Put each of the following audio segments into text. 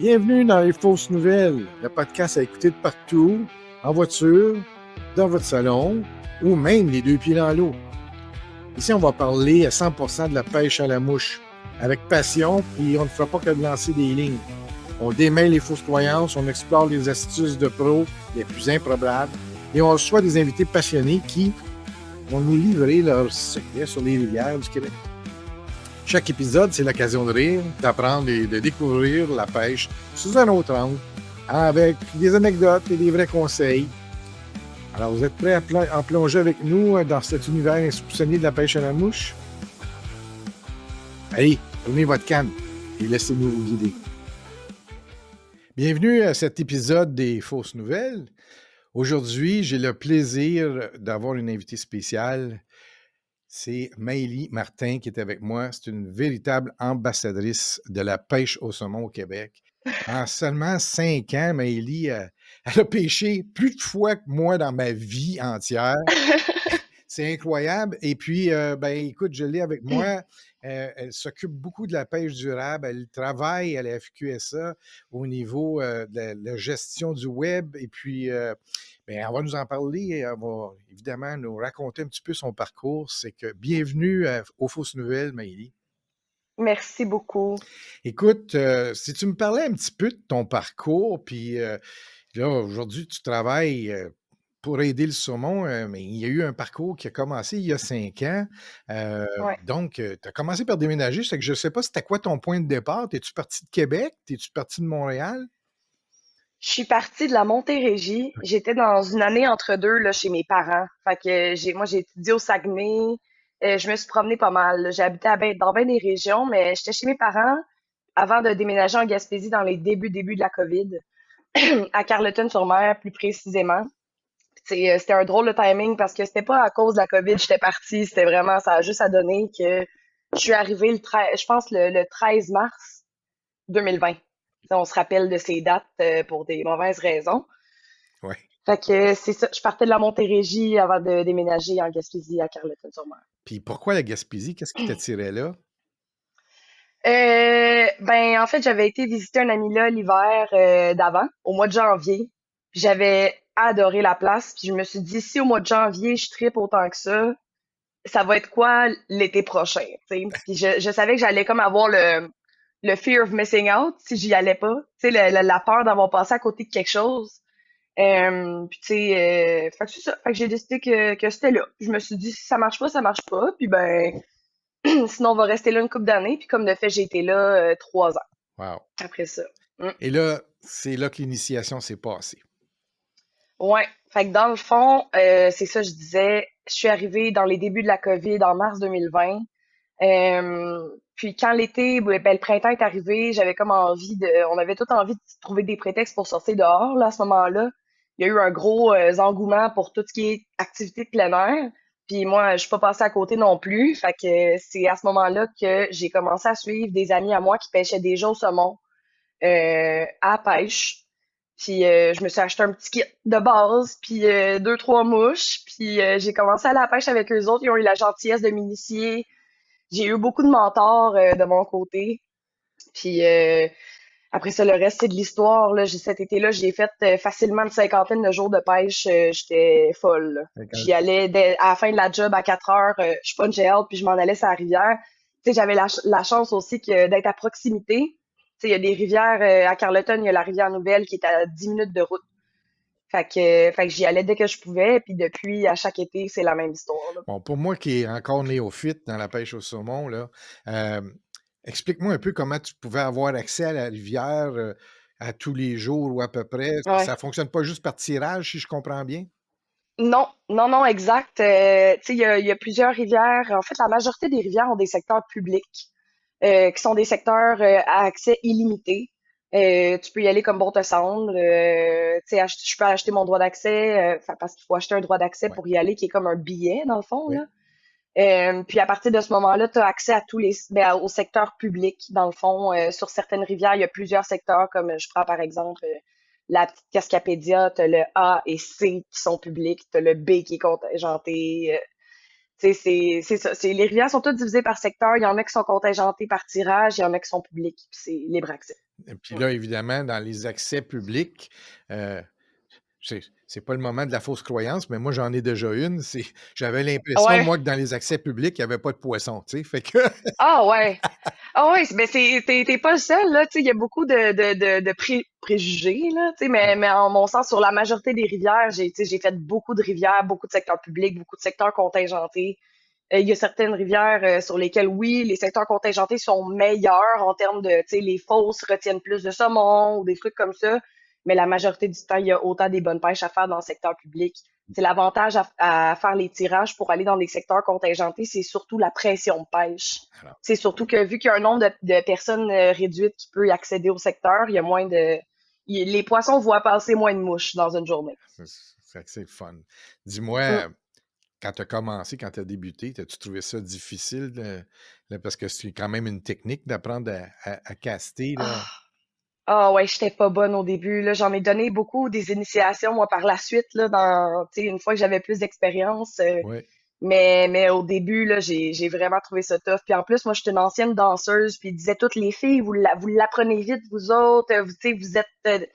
Bienvenue dans Les Fausses Nouvelles, le podcast à écouter de partout, en voiture, dans votre salon ou même les deux pieds dans l'eau. Ici, on va parler à 100% de la pêche à la mouche, avec passion, puis on ne fera pas que de lancer des lignes. On démêle les fausses croyances, on explore les astuces de pros les plus improbables et on reçoit des invités passionnés qui vont nous livrer leurs secrets sur les rivières du Québec. Chaque épisode, c'est l'occasion de rire, d'apprendre et de découvrir la pêche sous un autre angle, avec des anecdotes et des vrais conseils. Alors, vous êtes prêts à plonger avec nous dans cet univers insoupçonné de la pêche à la mouche? Allez, prenez votre canne et laissez-nous vous guider. Bienvenue à cet épisode des Fausses Nouvelles. Aujourd'hui, j'ai le plaisir d'avoir une invitée spéciale. C'est Maëlie Martin qui est avec moi. C'est une véritable ambassadrice de la pêche au saumon au Québec. En seulement 5 ans, Maëlie, elle a pêché plus de fois que moi dans ma vie entière. C'est incroyable. Et puis, écoute, je l'ai avec moi. Elle s'occupe beaucoup de la pêche durable. Elle travaille à la FQSA au niveau de la gestion du web. Et puis, elle va nous en parler. Elle va évidemment nous raconter un petit peu son parcours. C'est que bienvenue aux Fausses Nouvelles, Maëlie. Merci beaucoup. Écoute, si tu me parlais un petit peu de ton parcours, puis là, aujourd'hui, tu travailles pour aider le saumon, mais il y a eu un parcours qui a commencé il y a 5 ans. Ouais. Donc, tu as commencé par déménager. C'est que je ne sais pas c'était quoi ton point de départ. Es-tu parti de Québec? Es-tu parti de Montréal? Je suis partie de la Montérégie. J'étais dans une année entre deux là, chez mes parents. Fait que j'ai étudié au Saguenay. Je me suis promenée pas mal, là. J'ai habité dans bien des régions, mais j'étais chez mes parents avant de déménager en Gaspésie dans les débuts de la COVID, à Carleton-sur-Mer plus précisément. C'était un drôle de timing parce que c'était pas à cause de la COVID que j'étais partie. C'était vraiment, ça a juste à donner que je suis arrivée je pense le 13 mars 2020. On se rappelle de ces dates pour des mauvaises raisons. Oui. Fait que c'est ça, je partais de la Montérégie avant de déménager en Gaspésie à Carleton-sur-Mer. Puis pourquoi la Gaspésie? Qu'est-ce qui t'attirait là? En fait, j'avais été visiter un ami là l'hiver d'avant, au mois de janvier. Puis j'avais adoré la place. Puis je me suis dit, si au mois de janvier, je trippe autant que ça va être quoi l'été prochain, tu sais? Puis je savais que j'allais comme avoir le fear of missing out si j'y allais pas. Tu sais, la peur d'avoir passé à côté de quelque chose. Puis tu sais, fait que c'est ça. Fait que j'ai décidé que c'était là. Je me suis dit, si ça marche pas, ça marche pas. Puis sinon on va rester là une couple d'années. Puis comme de fait, j'ai été là 3 ans Wow. après ça. Et là, c'est là que l'initiation s'est passée. Ouais. Fait que dans le fond, c'est ça, je disais, je suis arrivée dans les débuts de la COVID en mars 2020. Puis quand le printemps est arrivé, j'avais comme on avait tout envie de trouver des prétextes pour sortir dehors, là, à ce moment-là. Il y a eu un gros engouement pour tout ce qui est activité de plein air. Puis moi, je suis pas passée à côté non plus. Fait que c'est à ce moment-là que j'ai commencé à suivre des amis à moi qui pêchaient déjà au saumon à la pêche. Puis je me suis acheté un petit kit de base, puis deux, trois mouches. Puis j'ai commencé à aller à la pêche avec eux autres. Ils ont eu la gentillesse de m'initier. J'ai eu beaucoup de mentors de mon côté. Puis après ça, le reste, c'est de l'histoire. Là. Cet été-là, j'ai fait facilement une cinquantaine de jours de pêche. J'étais folle, là. J'y allais à la fin de la job à 4 heures, je punchais out, puis je m'en allais sur la rivière. Tu sais, j'avais la chance aussi d'être à proximité. Tu sais, il y a des rivières à Carleton, il y a la rivière Nouvelle qui est à 10 minutes de route. Fait que j'y allais dès que je pouvais, puis depuis, à chaque été, c'est la même histoire, là. Bon, pour moi qui est encore néophyte dans la pêche au saumon, là, euh, explique-moi un peu comment tu pouvais avoir accès à la rivière à tous les jours ou à peu près. Ouais. Ça fonctionne pas juste par tirage, si je comprends bien? Non, non, non, exact. Tu sais, il y a plusieurs rivières. En fait, la majorité des rivières ont des secteurs publics, qui sont des secteurs à accès illimité. Tu peux y aller comme bon te semble. Tu sais, je peux acheter mon droit d'accès, parce qu'il faut acheter un droit d'accès Oui, pour y aller, qui est comme un billet, dans le fond, oui. là. Puis à partir de ce moment-là, tu as accès à au secteur public, dans le fond. Sur certaines rivières, il y a plusieurs secteurs, comme je prends par exemple la petite Cascapédia, tu as le A et C qui sont publics, tu as le B qui est contingenté. Tu sais, c'est ça. Les rivières sont toutes divisées par secteur. Il y en a qui sont contingentés par tirage, il y en a qui sont publics, puis c'est libre accès. Et puis Mm. là, évidemment, dans les accès publics, euh, c'est pas le moment de la fausse croyance, mais moi, j'en ai déjà une. J'avais l'impression, Ouais. moi, que dans les accès publics, il n'y avait pas de poissons, tu sais. Fait que, Ah ouais. Ah ouais, mais t'es pas le seul, là. Tu sais, il y a beaucoup de préjugés, là. Tu sais, mais en mon sens, sur la majorité des rivières, tu sais, j'ai fait beaucoup de rivières, beaucoup de secteurs publics, beaucoup de secteurs contingentés. Il y a certaines rivières sur lesquelles, oui, les secteurs contingentés sont meilleurs en termes de, tu sais, les fosses retiennent plus de saumon ou des trucs comme ça. Mais la majorité du temps, il y a autant des bonnes pêches à faire dans le secteur public. C'est l'avantage à faire les tirages pour aller dans des secteurs contingentés, c'est surtout la pression de pêche. alors, C'est surtout que vu qu'il y a un nombre de personnes réduites qui peut y accéder au secteur, il y a moins de, les poissons voient passer moins de mouches dans une journée. c'est le fun. Mm. Dis-moi, quand tu as commencé, quand tu as débuté, as-tu trouvé ça difficile? Là, parce que c'est quand même une technique d'apprendre à caster, là. Ah. Ah ouais, j'étais pas bonne au début, là. J'en ai donné beaucoup des initiations, moi, par la suite, là, tu sais, une fois que j'avais plus d'expérience. Oui. Mais au début, là, j'ai vraiment trouvé ça tough. Puis en plus, moi, j'étais une ancienne danseuse, puis ils disaient toutes les filles, vous l'apprenez vite, vous autres, vous, tu sais,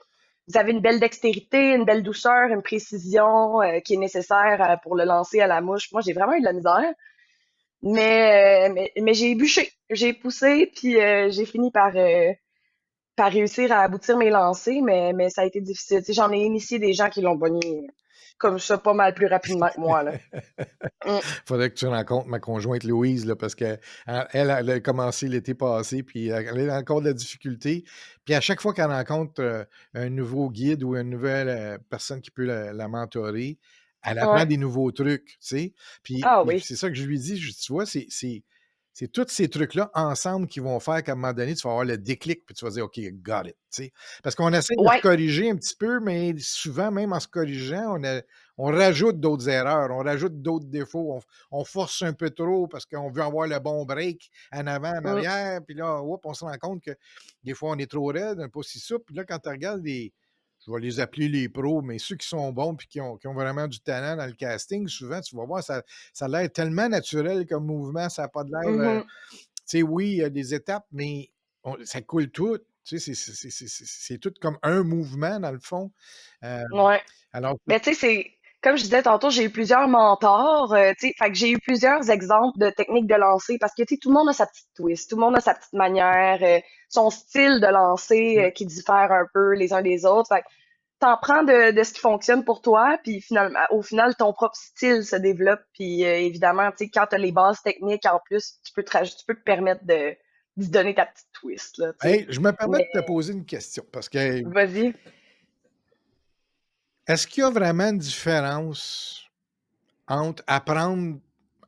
vous avez une belle dextérité, une belle douceur, une précision, qui est nécessaire pour le lancer à la mouche. Moi, j'ai vraiment eu de la misère. Mais j'ai bûché, j'ai poussé, puis j'ai fini par réussir à aboutir mes lancers, mais ça a été difficile. Tu sais, j'en ai initié des gens qui l'ont pogné comme ça pas mal plus rapidement que moi, là. Mm. Faudrait que tu rencontres ma conjointe Louise, là, parce qu'elle elle a commencé l'été passé, puis elle a encore de la difficulté. Puis à chaque fois qu'elle rencontre un nouveau guide ou une nouvelle personne qui peut la mentorer, elle apprend Ouais. des nouveaux trucs, tu sais. Ah Puis oui. c'est ça que je lui dis, tu vois, c'est tous ces trucs-là ensemble qui vont faire qu'à un moment donné, tu vas avoir le déclic, puis tu vas dire, OK, got it, tu sais. Parce qu'on essaie de se Ouais. corriger un petit peu, mais souvent, même en se corrigeant, on rajoute d'autres erreurs, on rajoute d'autres défauts, on force un peu trop parce qu'on veut avoir le bon break en avant, en Mm. arrière, puis là, oups, on se rend compte que des fois, on est trop raide, pas si souple. Puis là, quand tu regardes je vais les appeler les pros, mais ceux qui sont bons puis qui ont vraiment du talent dans le casting, souvent, tu vas voir, ça a l'air tellement naturel comme mouvement, ça n'a pas de l'air. Mhm. Tu sais, oui, il y a des étapes, mais ça coule tout. Tu sais, c'est tout comme un mouvement, dans le fond. Euh, Ouais. alors, Mais tu sais, c'est comme je disais tantôt, j'ai eu plusieurs mentors, tu sais, fait que j'ai eu plusieurs exemples de techniques de lancer parce que tu sais, tout le monde a sa petite twist, tout le monde a sa petite manière, son style de lancer ouais. qui diffère un peu les uns des autres. Fait que t'en prends de ce qui fonctionne pour toi, puis finalement, au final, ton propre style se développe. Puis évidemment, tu sais, quand t'as les bases techniques en plus, tu peux te permettre d'y donner ta petite twist, là, tu sais. Hey, je me permets Mais de te poser une question parce que vas-y. est-ce qu'il y a vraiment une différence entre apprendre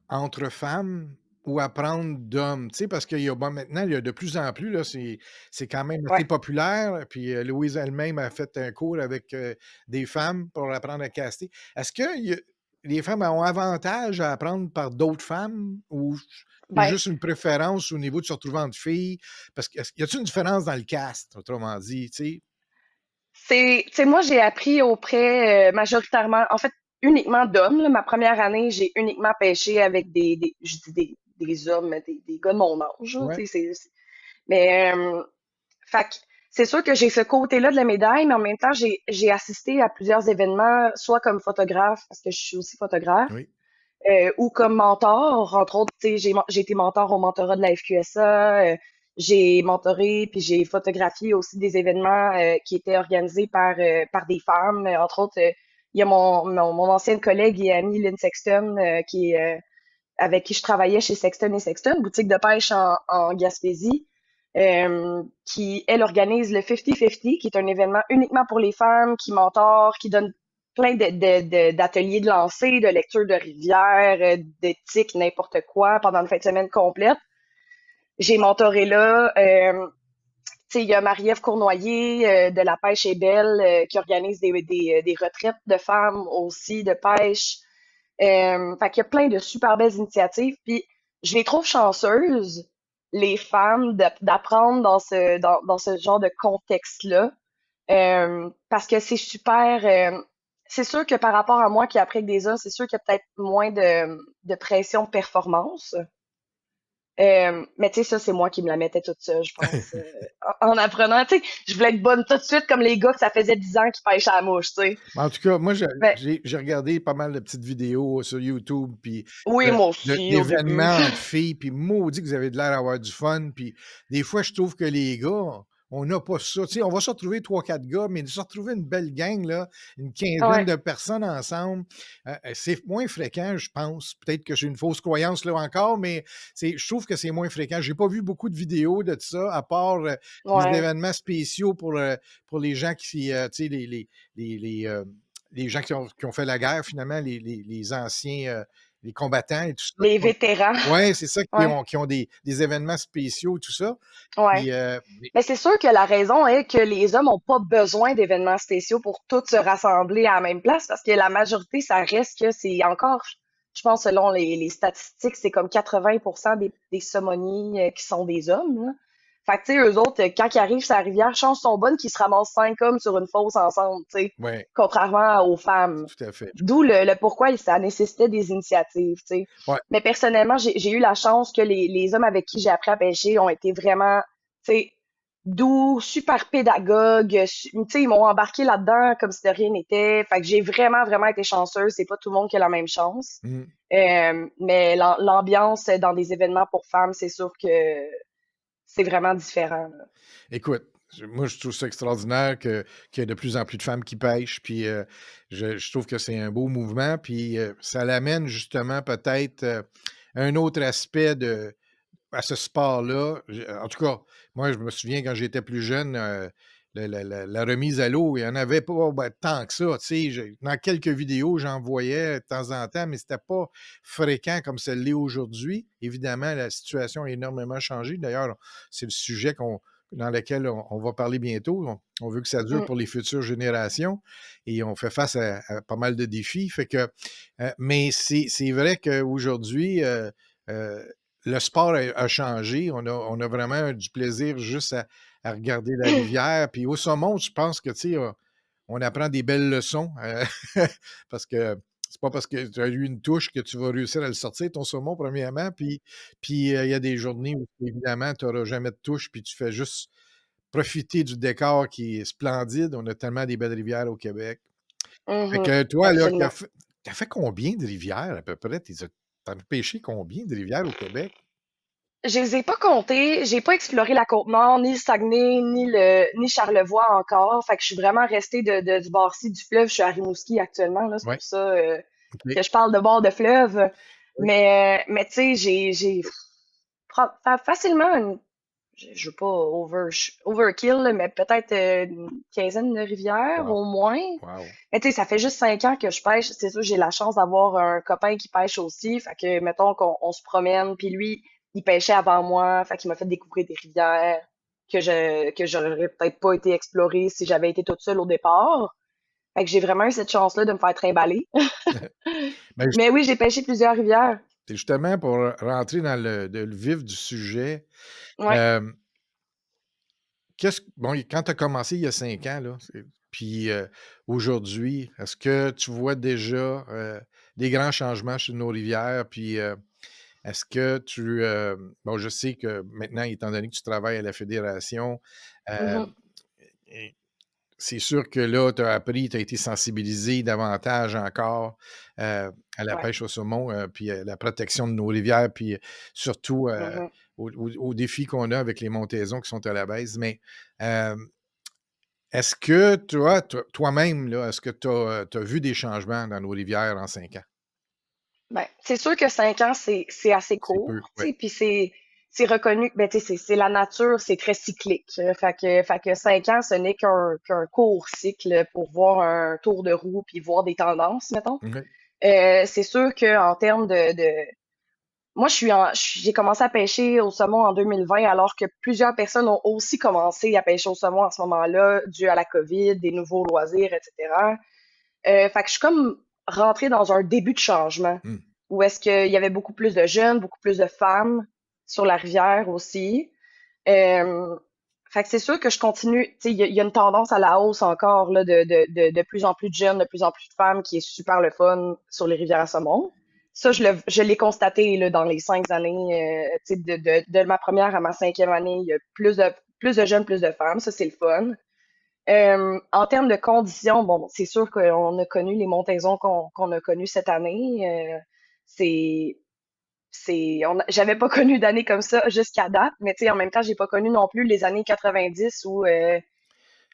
entre femmes ou apprendre d'hommes? Tu sais, parce qu'il y a bon, maintenant, il y a de plus en plus, là, c'est quand même assez Ouais. populaire. Puis Louise elle-même a fait un cours avec des femmes pour apprendre à caster. Est-ce que les femmes ont avantage à apprendre par d'autres femmes ou c'est Ben, juste une préférence au niveau de se retrouver entre filles? Parce que y a-t-il une différence dans le cast, autrement dit, tu sais? tu sais, moi, j'ai appris auprès majoritairement, en fait, uniquement d'hommes, là. Ma première année, j'ai uniquement pêché avec je dis des hommes, mais des gars de mon âge, là, Ouais, tu sais, mais, fait que c'est sûr que j'ai ce côté-là de la médaille, mais en même temps, j'ai assisté à plusieurs événements, soit comme photographe, parce que je suis aussi photographe, oui. ou comme mentor. Entre autres, tu sais, j'ai été mentor au mentorat de la FQSA, j'ai mentoré puis j'ai photographié aussi des événements qui étaient organisés par des femmes. Entre autres, il y a mon ancienne collègue et amie Lynn Sexton, avec qui je travaillais chez Sexton et Sexton, boutique de pêche en Gaspésie, qui, elle, organise le 50-50, qui est un événement uniquement pour les femmes, qui mentor, qui donne plein d'ateliers de lancer, de lecture de rivières, d'éthique, n'importe quoi, pendant une fin de semaine complète. J'ai mentoré là. Tu sais, il y a Marie-Ève Cournoyer de La Pêche est belle qui organise des retraites de femmes aussi de pêche. Fait qu'il y a plein de super belles initiatives. Puis je les trouve chanceuses, les femmes, d'apprendre dans ce genre de contexte-là. Parce que c'est super. c'est sûr que par rapport à moi qui apprends des hommes, c'est sûr qu'il y a peut-être moins de pression de performance. Mais tu sais, ça, c'est moi qui me la mettais toute seule, je pense. En apprenant, tu sais, je voulais être bonne tout de suite comme les gars que ça faisait 10 ans qu'ils pêchaient à la mouche, tu sais. Mais en tout cas, moi, Mais j'ai regardé pas mal de petites vidéos sur YouTube, puis oui, moi aussi, au début. d'événements entre filles, puis maudit que vous avez de l'air d'avoir du fun. Puis des fois, je trouve que les gars, on n'a pas ça. Tu sais, on va se retrouver trois, quatre gars, mais de se retrouver une belle gang, là, une quinzaine Ouais, de personnes ensemble, c'est moins fréquent, je pense. Peut-être que j'ai une fausse croyance là encore, mais je trouve que c'est moins fréquent. J'ai pas vu beaucoup de vidéos de ça, à part des ouais. événements spéciaux pour les gens qui, tu sais, les gens qui ont fait la guerre, finalement, les anciens, les combattants et tout ça. Les vétérans. Oui, c'est ça, Ouais, qui ont des événements spéciaux, tout ça. ouais. Puis, Mais c'est sûr que la raison est que les hommes n'ont pas besoin d'événements spéciaux pour tous se rassembler à la même place parce que la majorité, ça reste que c'est encore, je pense, selon les statistiques, c'est comme 80% des saumoniers qui sont des hommes, là. Fait que, tu sais, eux autres, quand ils arrivent sur la rivière, chance sont bonnes qu'ils se ramassent 5 hommes sur une fosse ensemble, tu sais, ouais, contrairement aux femmes. tout à fait. D'où le pourquoi ça nécessitait des initiatives, tu sais. Ouais, Mais personnellement, j'ai eu la chance que les hommes avec qui j'ai appris à pêcher ont été vraiment, tu sais, doux, super pédagogues. Tu sais, ils m'ont embarqué là-dedans comme si de rien n'était. Fait que j'ai vraiment, vraiment été chanceuse. C'est pas tout le monde qui a la même chance. mmh. Mais l'ambiance dans des événements pour femmes, c'est sûr que c'est vraiment différent, là. Écoute, moi, je trouve ça extraordinaire qu'il y ait de plus en plus de femmes qui pêchent, puis je trouve que c'est un beau mouvement, puis ça l'amène justement peut-être un autre aspect à ce sport-là. En tout cas, moi, je me souviens quand j'étais plus jeune, la remise à l'eau, il n'y en avait pas tant que ça. Tu sais, dans quelques vidéos, j'en voyais de temps en temps, mais c'était pas fréquent comme ça l'est aujourd'hui. Évidemment, la situation a énormément changé. D'ailleurs, c'est le sujet dans lequel on va parler bientôt. On veut que ça dure Mm. pour les futures générations et on fait face à pas mal de défis. Fait que, mais c'est vrai qu'aujourd'hui, euh, le sport a changé. On a vraiment du plaisir juste à regarder la rivière. Puis au saumon, je pense que, tu sais, on apprend des belles leçons parce que c'est pas parce que tu as eu une touche que tu vas réussir à le sortir, ton saumon, premièrement. Puis il y a des journées où, évidemment, tu n'auras jamais de touche, puis tu fais juste profiter du décor qui est splendide. On a tellement des belles rivières au Québec. Fait Mhm. que toi, là, Absolument. tu as fait combien de rivières à peu près? Tu as pêché combien de rivières au Québec? Je les ai pas comptés, j'ai pas exploré la Côte-Nord, ni le Saguenay, ni Charlevoix encore. Fait que je suis vraiment restée du bord-ci du fleuve. Je suis à Rimouski actuellement, là, c'est Oui, pour ça OK. que je parle de bord de fleuve. Oui. Mais tu sais, j'ai facilement je veux pas overkill, là, mais peut-être une quinzaine de rivières Wow, au moins. wow. Mais tu sais, ça fait juste 5 ans que je pêche. C'est sûr, j'ai la chance d'avoir un copain qui pêche aussi. Fait que, mettons qu'on se promène, puis lui, il pêchait avant moi. Fait qu'il m'a fait découvrir des rivières que j'aurais peut-être pas été explorer si j'avais été toute seule au départ. Fait que j'ai vraiment eu cette chance-là de me faire trimballer. Ben, Mais oui, j'ai pêché plusieurs rivières. c'est justement pour rentrer dans le vif du sujet, Ouais. hem, bon, quand tu as commencé il y a 5 ans, là, puis, aujourd'hui, est-ce que tu vois déjà, des grands changements sur nos rivières? Puis, est-ce que bon, je sais que maintenant, étant donné que tu travailles à la fédération, Mhm, hem, et c'est sûr que là, tu as appris, tu as été sensibilisé davantage encore, à la ouais. pêche au saumon, puis à la protection de nos rivières, puis surtout, Mhm. aux défis qu'on a avec les montaisons qui sont à la baisse. Mais, hem, est-ce que toi-même, là, est-ce que tu as vu des changements dans nos rivières en 5 ans? Ben, c'est sûr que 5 ans, c'est assez C'est peu, court, tu ouais. sais, puis c'est reconnu, ben, tu sais, c'est la nature, c'est très cyclique. Fait que 5 ans, ce n'est qu'un court cycle pour voir un tour de roue puis voir des tendances, mettons. Ouais. C'est sûr que en termes moi, j'ai commencé à pêcher au saumon en 2020, alors que plusieurs personnes ont aussi commencé à pêcher au saumon à ce moment-là, dû à la COVID, des nouveaux loisirs, etc. Fait que je suis comme rentrée dans un début de changement Mmh. où est-ce qu'il y avait beaucoup plus de jeunes, beaucoup plus de femmes sur la rivière aussi. Euh, Fait que c'est sûr que je continue. Tu sais, il y a une tendance à la hausse encore là, de plus en plus de jeunes, de plus en plus de femmes, qui est super le fun sur les rivières à saumon. Ça, je l'ai constaté là, dans les 5 années. Tu sais, de ma première à ma 5e année, il y a plus de jeunes, plus de femmes. Ça, c'est le fun. En termes de conditions, bon, c'est sûr qu'on a connu les montaisons qu'on a connues cette année. C'est j'avais pas connu d'années comme ça jusqu'à date, mais tu sais, en même temps, j'ai pas connu non plus les années 90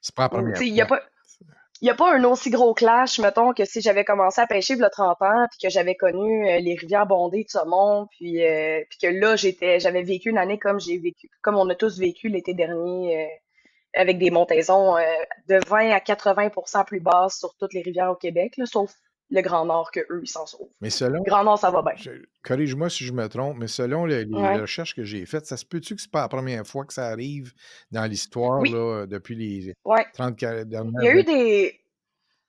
C'est pas la où première tu sais, fois. il y a pas un aussi gros clash, mettons, que si j'avais commencé à pêcher il y a 30 ans, puis que j'avais connu les rivières bondées de saumon, puis que là, j'avais vécu une année comme j'ai vécu, comme on a tous vécu l'été dernier, avec des montaisons de 20 à 80% plus basses sur toutes les rivières au Québec, là, sauf le Grand Nord que eux, ils s'en sauvent. Mais selon, Grand Nord, ça va bien. corrige-moi si je me trompe, mais selon les Ouais. recherches que j'ai faites, ça se peut-tu que c'est pas la première fois que ça arrive dans l'histoire, Oui, là, depuis les ouais. 30 Il y dernières a eu années? des,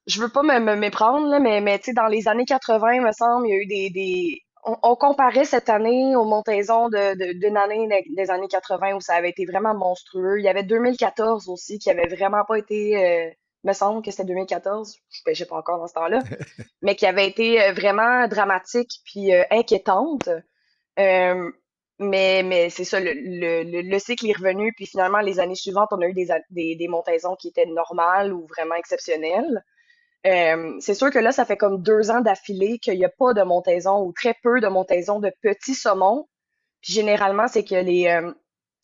je veux pas me méprendre, là, mais tu sais, dans les années 80, il me semble, il y a eu on comparait cette année aux montaisons d'une année des années 80 où ça avait été vraiment monstrueux. Il y avait 2014 aussi qui avait vraiment pas été, me semble que c'était 2014, je pêchais pas encore dans ce temps-là, mais qui avait été vraiment dramatique puis inquiétante. Euh, mais c'est ça, le cycle est revenu, puis finalement, les années suivantes, on a eu des montaisons qui étaient normales ou vraiment exceptionnelles. C'est sûr que là, ça fait comme 2 ans d'affilée qu'il n'y a pas de montaison ou très peu de montaison de petits saumons. Puis généralement, c'est que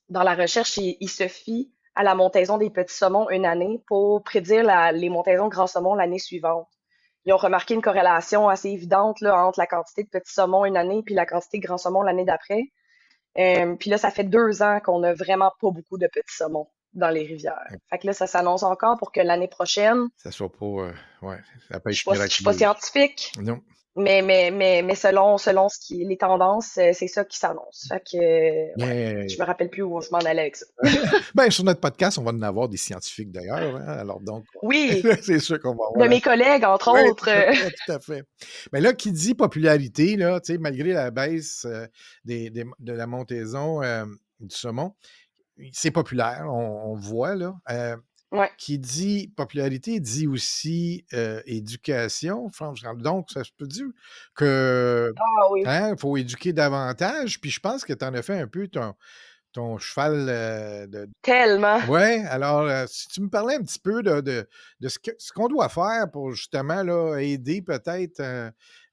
dans la recherche, ils se fient à la montaison des petits saumons une année pour prédire les montaisons de grands saumons l'année suivante. Ils ont remarqué une corrélation assez évidente là, entre la quantité de petits saumons une année puis la quantité de grands saumons l'année d'après. Puis là, ça fait 2 ans qu'on n'a vraiment pas beaucoup de petits saumons dans les rivières. Fait que là, ça s'annonce encore pour que l'année prochaine, Ça soit pas, ouais, la je suis pêche je suis pas miraculeuse. scientifique, Non. mais selon les tendances, c'est ça qui s'annonce. Fait que, ouais, Mais, je me rappelle plus où je m'en allais avec ça. ben, sur notre podcast, on va en avoir des scientifiques d'ailleurs, hein, alors donc, Oui, c'est sûr qu'on va avoir de mes collègues, entre oui, autres. tout à fait, tout à fait. Mais là, qui dit popularité, là, tu sais, malgré la baisse de la montaison du saumon, c'est populaire, on voit, là. Ouais. Qui dit popularité dit aussi éducation. Donc, ça se peut dire que Ah oui, hein, faut éduquer davantage. Puis je pense que tu en as fait un peu ton cheval de. tellement. Ouais, alors si tu me parlais un petit peu de ce qu'on doit faire pour justement là, aider peut-être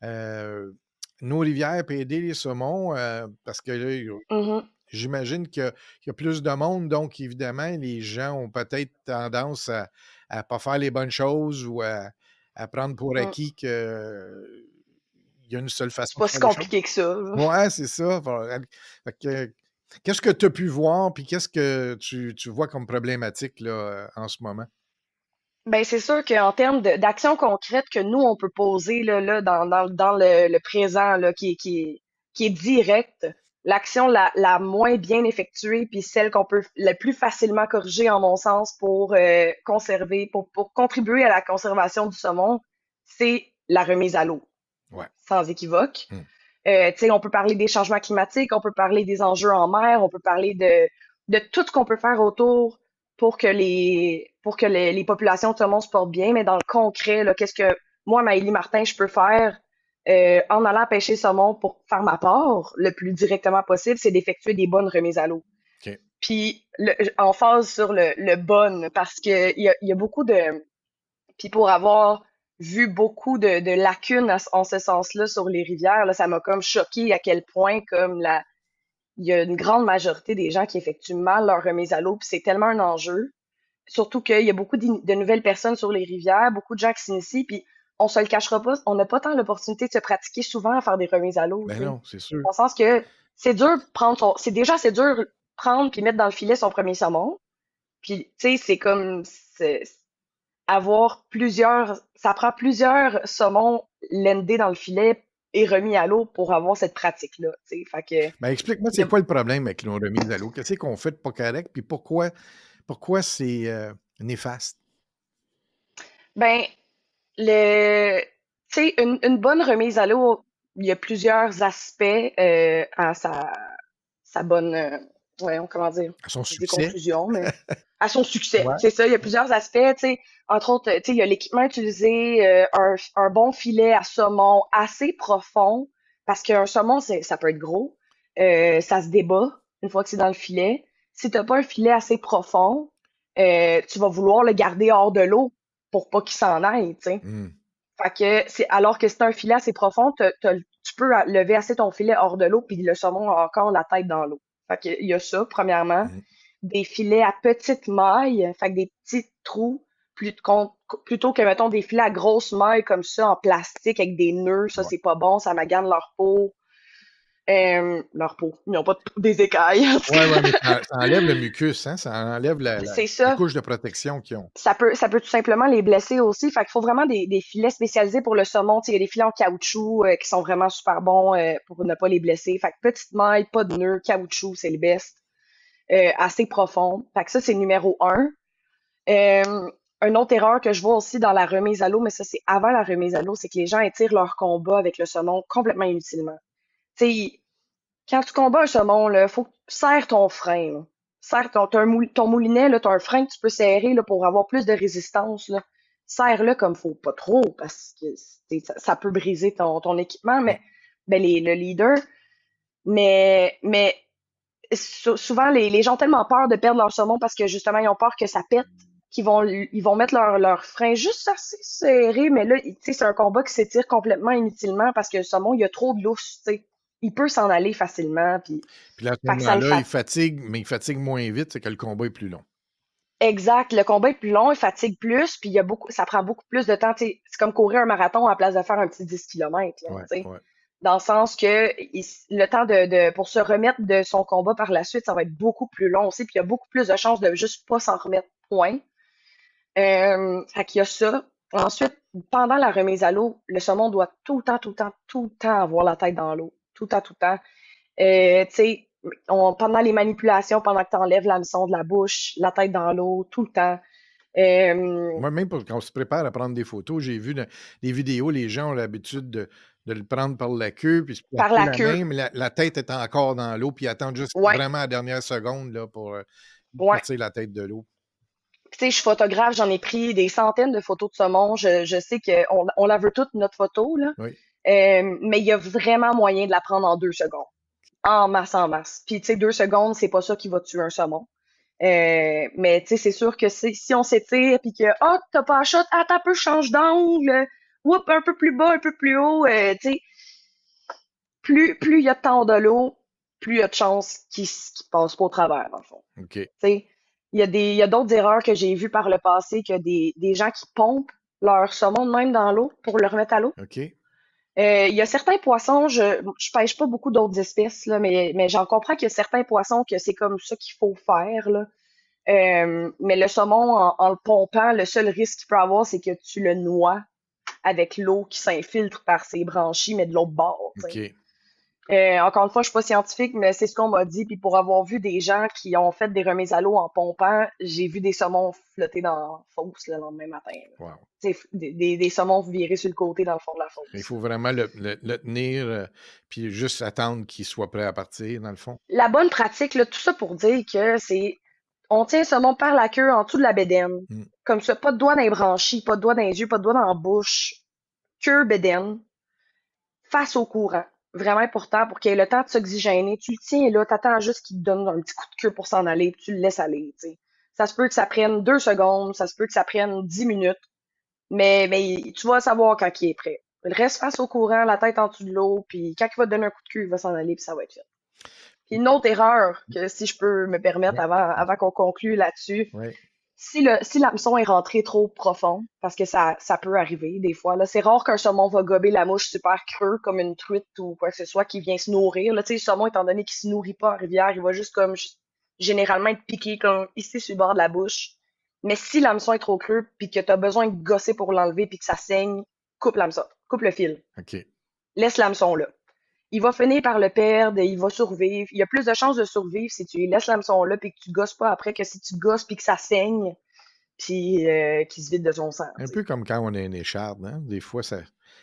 euh, nos rivières et aider les saumons, parce que là, Mhm, j'imagine qu'il y a plus de monde, donc évidemment, les gens ont peut-être tendance à ne pas faire les bonnes choses ou à prendre pour mm. acquis qu'il y a une seule C'est façon de pas si faire les choses. compliqué que ça, là. Ouais, c'est ça. Fait que, qu'est-ce que tu as pu voir, puis qu'est-ce que tu vois comme problématique là, en ce moment? Ben, c'est sûr qu'en termes d'actions concrètes que nous, on peut poser là, dans le présent, là, qui est directe, l'action la moins bien effectuée, puis celle qu'on peut le plus facilement corriger, en mon sens, pour conserver, pour contribuer à la conservation du saumon, c'est la remise à l'eau, Ouais. sans équivoque. Hum. Tu sais, on peut parler des changements climatiques, on peut parler des enjeux en mer, on peut parler de tout ce qu'on peut faire autour pour que les populations de saumon se portent bien, mais dans le concret, là, qu'est-ce que moi, Maëlie Martin, je peux faire en allant pêcher saumon pour faire ma part le plus directement possible, c'est d'effectuer des bonnes remises à l'eau. OK. Puis en phase sur le bonne, parce que il y a beaucoup de puis pour avoir vu beaucoup de lacunes en ce sens-là sur les rivières, là, ça m'a comme choqué à quel point comme il y a une grande majorité des gens qui effectuent mal leur remise à l'eau, puis c'est tellement un enjeu. Surtout qu'il y a beaucoup de nouvelles personnes sur les rivières, beaucoup de gens qui s'initient, puis on se le cachera pas, on n'a pas tant l'opportunité de se pratiquer souvent à faire des remises à l'eau, Ben tu sais. non, c'est sûr. Dans le sens que c'est dur prendre puis mettre dans le filet son premier saumon. Puis, tu sais, avoir ça prend plusieurs saumons lendés dans le filet et remis à l'eau pour avoir cette pratique-là, tu sais. Fait que, Ben explique-moi, il y c'est a- quoi le problème avec nos remises à l'eau? Qu'est-ce qu'on fait de pas correct? Puis pourquoi c'est néfaste? ben, tu sais, une bonne remise à l'eau, il y a plusieurs aspects à sa bonne, comment dire, À son des succès. conclusions, mais à son succès. Ouais. C'est ça, il y a plusieurs aspects, tu sais. Entre autres, tu sais, il y a l'équipement utilisé, un bon filet à saumon assez profond, parce qu'un saumon, ça peut être gros. Ça se débat une fois que c'est dans le filet. Si t'as pas un filet assez profond, tu vas vouloir le garder hors de l'eau pour pas qu'il s'en aille, tu sais. Hmm. Fait que alors que c'est un filet assez profond, tu peux lever assez ton filet hors de l'eau, puis le saumon a encore la tête dans l'eau. Fait que il y a ça, premièrement. Hmm. Des filets à petite maille, fait que des petits trous, plutôt que, mettons, des filets à grosse maille comme ça, en plastique, avec des nœuds, ça, Ouais. c'est pas bon, ça magane leur peau. Leur peau, ils n'ont pas des écailles, en tout Ouais, ouais, mais cas. ça enlève le mucus, hein, ça enlève C'est la ça. couche de protection qu'ils ont. Ça peut tout simplement les blesser aussi. Fait qu'il faut vraiment des filets spécialisés pour le saumon. Tu sais, il y a des filets en caoutchouc qui sont vraiment super bons pour ne pas les blesser. Fait que petite maille, pas de nœud, caoutchouc, c'est le best. Assez profond. Fait que ça, c'est numéro un. Une autre erreur que je vois aussi dans la remise à l'eau, mais ça, c'est avant la remise à l'eau, c'est que les gens étirent leur combat avec le saumon complètement inutilement. Tu sais, quand tu combats un saumon, là, faut que tu serres ton frein, là. Serre ton moulinet, là, t'as un frein que tu peux serrer là, pour avoir plus de résistance. Là. Serre-le comme faut, pas trop, parce que ça peut briser ton équipement, Ouais. mais ben, le leader. Mais souvent, les gens ont tellement peur de perdre leur saumon parce que justement, ils ont peur que ça pète, ils vont mettre leur frein juste assez serré, mais là, tu sais, c'est un combat qui s'étire complètement inutilement parce que le saumon, il y a trop de lousse, tu sais. Il peut s'en aller facilement, puis Puis là, à ce fait que ça le moment-là, il fatigue. fatigue, mais il fatigue moins vite, c'est que le combat est plus long. Exact, le combat est plus long, il fatigue plus, puis ça prend beaucoup plus de temps. Tu sais, c'est comme courir un marathon à la place de faire un petit 10 kilomètres, là, Ouais, tu sais. ouais. Dans le sens que le temps pour se remettre de son combat par la suite, ça va être beaucoup plus long aussi, puis il y a beaucoup plus de chances de juste pas s'en remettre, point. Fait qu'il y a ça. Ensuite, pendant la remise à l'eau, le saumon doit tout le temps, tout le temps, tout le temps avoir la tête dans l'eau. Tout le temps, tout le temps. Tu sais, pendant les manipulations, pendant que tu enlèves l'hameçon de la bouche, la tête dans l'eau, tout le temps. Euh, Moi, même quand on se prépare à prendre des photos, j'ai vu des vidéos, les gens ont l'habitude de le prendre par la queue, puis se par placer la la queue. main, mais la tête est encore dans l'eau, puis ils attendent juste Ouais, vraiment la dernière seconde là, pour ouais. sortir la tête de l'eau. Puis, tu sais, je suis photographe, j'en ai pris des centaines de photos de saumon. Je sais qu'on la veut toute, notre photo, là. Oui. Mais il y a vraiment moyen de la prendre en 2 secondes. En masse, en masse. Puis, tu sais, 2 secondes, c'est pas ça qui va tuer un saumon. Mais, tu sais, c'est sûr que si on s'étire, puis que, ah, t'as pas la shot, attends un peu, change d'angle, whoop, un peu plus bas, un peu plus haut, tu sais, plus il y a de temps de l'eau, plus il y a de chances qu'il passe pas au travers, dans le fond. OK. Tu sais, il y a d'autres erreurs que j'ai vues par le passé, que des gens qui pompent leur saumon de même dans l'eau pour le remettre à l'eau. OK. Il y a certains poissons, je pêche pas beaucoup d'autres espèces, là, mais j'en comprends qu'il y a certains poissons que c'est comme ça qu'il faut faire, là. Mais le saumon, en le pompant, le seul risque qu'il peut avoir, c'est que tu le noies avec l'eau qui s'infiltre par ses branchies, mais de l'autre bord, tu sais. OK. Encore une fois, je suis pas scientifique, mais c'est ce qu'on m'a dit. Puis pour avoir vu des gens qui ont fait des remises à l'eau en pompant, j'ai vu des saumons flotter dans la fosse le lendemain matin, là. Wow. Tu sais, des saumons virés sur le côté dans le fond de la Il fosse. faut vraiment le tenir, puis juste attendre qu'il soit prêt à partir, dans le fond. La bonne pratique, là, tout ça pour dire que on tient le saumon par la queue en dessous de la bédaine. Mm. Comme ça, pas de doigts dans les branchies, pas de doigts dans les yeux, pas de doigts dans la bouche. Queue, bédaine, face au courant. Vraiment important pour qu'il ait le temps de s'oxygéner. Tu le tiens là, t'attends juste qu'il te donne un petit coup de queue pour s'en aller, puis tu le laisses aller, tu sais. Ça se peut que ça prenne 2 secondes, ça se peut que ça prenne 10 minutes, mais tu vas savoir quand il est prêt. Il reste face au courant, la tête en dessous de l'eau, puis quand il va te donner un coup de queue, il va s'en aller, puis ça va être fait. Puis une autre erreur, que si je peux me permettre Ouais. avant qu'on conclue là-dessus, Ouais. si l'hameçon est rentré trop profond, parce que ça peut arriver des fois, là, c'est rare qu'un saumon va gober la mouche super creux comme une truite ou quoi que ce soit qui vient se nourrir. Là, tu sais, le saumon, étant donné qu'il se nourrit pas en rivière, il va juste comme généralement être piqué comme ici sur le bord de la bouche. Mais si l'hameçon est trop creux puis que tu as besoin de gosser pour l'enlever puis que ça saigne, coupe l'hameçon, coupe le fil. OK. Laisse l'hameçon là. Il va finir par le perdre, il va survivre. Il y a plus de chances de survivre si tu laisses l'hameçon là puis que tu gosses pas après que si tu gosses puis que ça saigne puis qui se vide de son sang, Un tu sais. peu comme quand on a une écharde, hein? Des fois, ça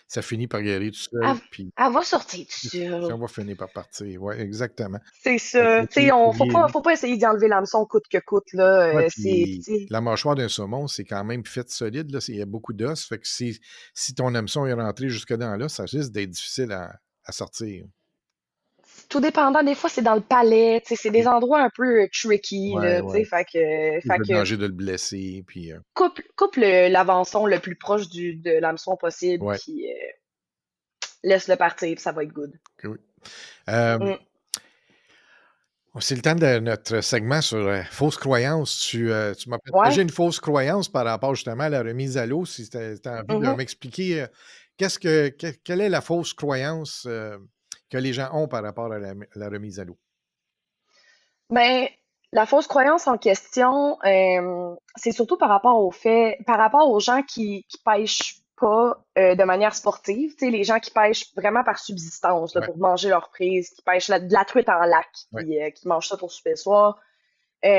ça finit par guérir tout seul, Elle, puis elle va sortir tout ça seul. va finir par partir. Ouais, exactement. C'est Fait que ça. ça Tu sais, ça on guérit. faut pas essayer d'y enlever l'hameçon coûte que coûte, là. Ouais, Puis, puis tu sais, la mâchoire d'un saumon, c'est quand même fait solide, là, il y a beaucoup d'os, fait que si ton hameçon est rentré jusque dans là, ça risque d'être difficile à sortir. tout dépendant, des fois, c'est dans le palais, tu sais, c'est des Oui, endroits un peu tricky, ouais, là, tu ouais. sais, Il y a le fait que danger de le blesser, puis coupe l'avançon le plus proche de l'hameçon possible, ouais, puis laisse-le partir, puis ça va être good. que oui. Hem, Mm. c'est le temps de notre segment sur, fausses croyances. Tu m'as partagé Ouais. une fausse croyance par rapport justement à la remise à l'eau. Si tu as envie de Mhm. m'expliquer, quelle est la fausse croyance, que les gens ont par rapport à la remise à l'eau? Ben, la fausse croyance en question, c'est surtout par rapport au fait, par rapport aux gens qui pêchent pas de manière sportive, tu sais, les gens qui pêchent vraiment par subsistance, là, Ouais, pour manger leur prise, qui pêchent de la truite en lac, ouais, qui mangent ça pour souper le soir. Puis,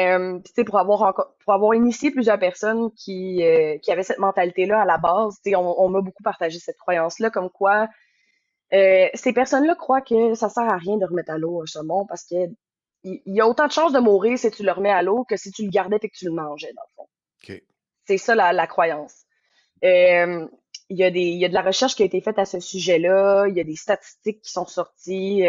tu sais, pour avoir initié plusieurs personnes qui avaient cette mentalité-là à la base, tu sais, on m'a beaucoup partagé cette croyance-là, comme quoi ces personnes-là croient que ça sert à rien de remettre à l'eau un saumon parce que il y a autant de chances de mourir si tu le remets à l'eau que si tu le gardais et que tu le mangeais, dans le fond. OK. C'est ça la croyance. Euh, il y a de la recherche qui a été faite à ce sujet-là, il y a des statistiques qui sont sorties.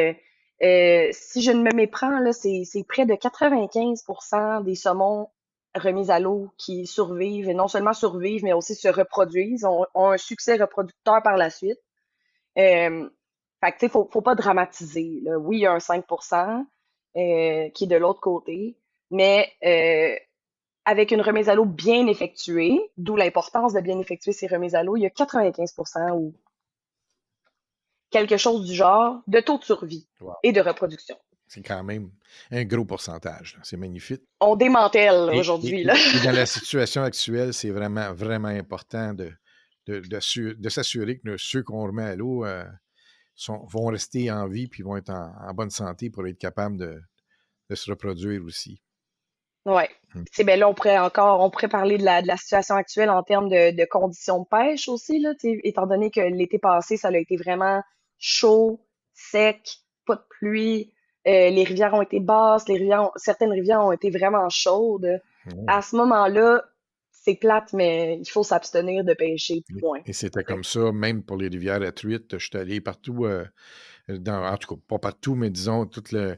Si je ne me méprends, là, c'est près de 95% des saumons remis à l'eau qui survivent, et non seulement survivent, mais aussi se reproduisent, ont un succès reproducteur par la suite. Euh, Fait que, tu sais, faut pas dramatiser, là. Oui, il y a un 5% qui est de l'autre côté, mais avec une remise à l'eau bien effectuée, d'où l'importance de bien effectuer ces remises à l'eau, il y a 95% ou quelque chose du genre de taux de survie Wow. et de reproduction. C'est quand même un gros pourcentage, là. C'est magnifique. On démantèle Et aujourd'hui, là. dans la situation actuelle, c'est vraiment, vraiment important de s'assurer que ceux qu'on remet à l'eau, vont rester en vie puis vont être en bonne santé pour être capables de se reproduire aussi. Ouais. Mmh. C'est ben là, on pourrait parler de de la situation actuelle en termes de conditions de pêche aussi, là, tu sais, étant donné que l'été passé, ça a été vraiment chaud, sec, pas de pluie, les rivières ont été basses, certaines rivières ont été vraiment chaudes. Ouais. À ce moment-là, c'est plate, mais il faut s'abstenir de pêcher, point. Et c'était Tu sais. comme ça, même pour les rivières à truites. Je suis allé partout, en tout cas, pas partout, mais disons toute la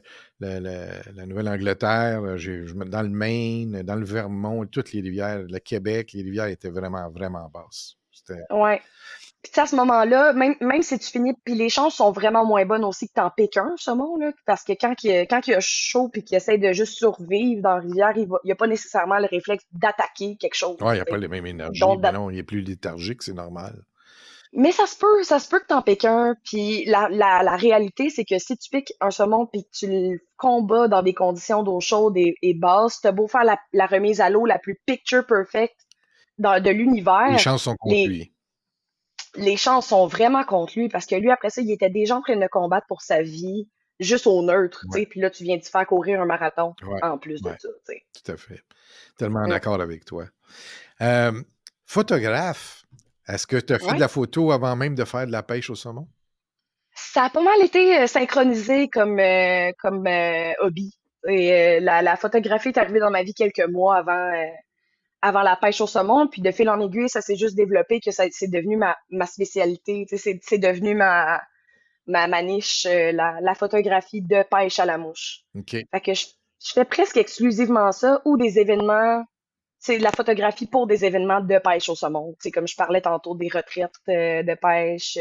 Nouvelle-Angleterre, dans le Maine, dans le Vermont, toutes les rivières, le Québec, les rivières étaient vraiment, vraiment basses. C'était Ouais. Puis tu sais, à ce moment-là, même si tu finis, puis les chances sont vraiment moins bonnes aussi que t'en piques un, saumon, là, parce que quand il y a chaud puis qu'il essaie de juste survivre dans la rivière, il a pas nécessairement le réflexe d'attaquer quelque chose, ouais, il y a tu pas sais. les mêmes énergies. Donc, Ben non, il est plus léthargique, c'est normal. mais ça se peut que t'en piques un, puis la réalité, c'est que si tu piques un saumon puis que tu le combats dans des conditions d'eau chaude et basses, t'as beau faire la remise à l'eau la plus picture perfect de Les l'univers, chances sont contre les, lui. les chances sont vraiment contre lui parce que lui, après ça, il était déjà en train de combattre pour sa vie, juste au neutre, tu Ouais, sais. Puis là, tu viens de faire courir un marathon ouais, en plus de ouais, ça, tu sais. tout à fait. Tellement Mm. d'accord avec toi. Hem, photographe, est-ce que tu as fait de Ouais. la photo avant même de faire de la pêche au saumon? Ça a pas mal été synchronisé comme hobby. Et la photographie est arrivée dans ma vie quelques mois avant la pêche au saumon. Puis de fil en aiguille, ça s'est juste développé que c'est devenu ma spécialité. Tu sais, c'est devenu ma niche, la photographie de pêche à la mouche. OK. Fait que je fais presque exclusivement ça ou des événements, c'est de la photographie pour des événements de pêche au saumon. C'est comme je parlais tantôt des retraites de pêche,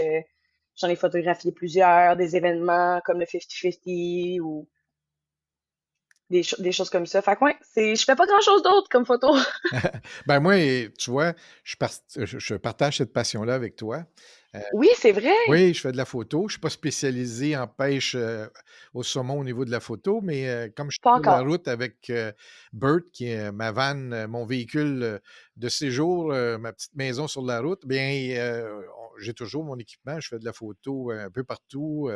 j'en ai photographié plusieurs, des événements comme le 50-50 ou des choses comme ça. Fait que ouais, je fais pas grand-chose d'autre comme photo. Ben, moi, tu vois, je partage cette passion-là avec toi. Heu, Oui, c'est vrai, oui, je fais de la photo. Je ne suis pas spécialisé en pêche, au saumon au niveau de la photo, mais comme je suis pas sur la encore. route avec, Bert qui est ma vanne, mon véhicule, de séjour, ma petite maison sur la route, bien, j'ai toujours mon équipement. Je fais de la photo, un peu partout,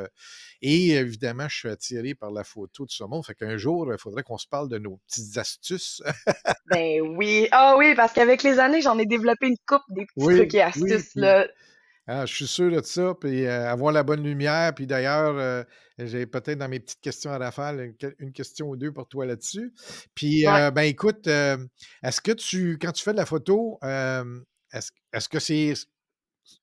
et évidemment, je suis attiré par la photo du saumon. Fait qu'un jour, il faudrait qu'on se parle de nos petites astuces. Ben oui. Ah oui, parce qu'avec les années, j'en ai développé une coupe des petits Oui, trucs et oui, astuces, puis là. Ah, je suis sûr de ça, puis avoir la bonne lumière. Puis d'ailleurs, j'ai peut-être dans mes petites questions à rafale une question ou 2 pour toi là-dessus. Puis, Ouais. ben, écoute, est-ce que quand tu fais de la photo, est-ce que c'est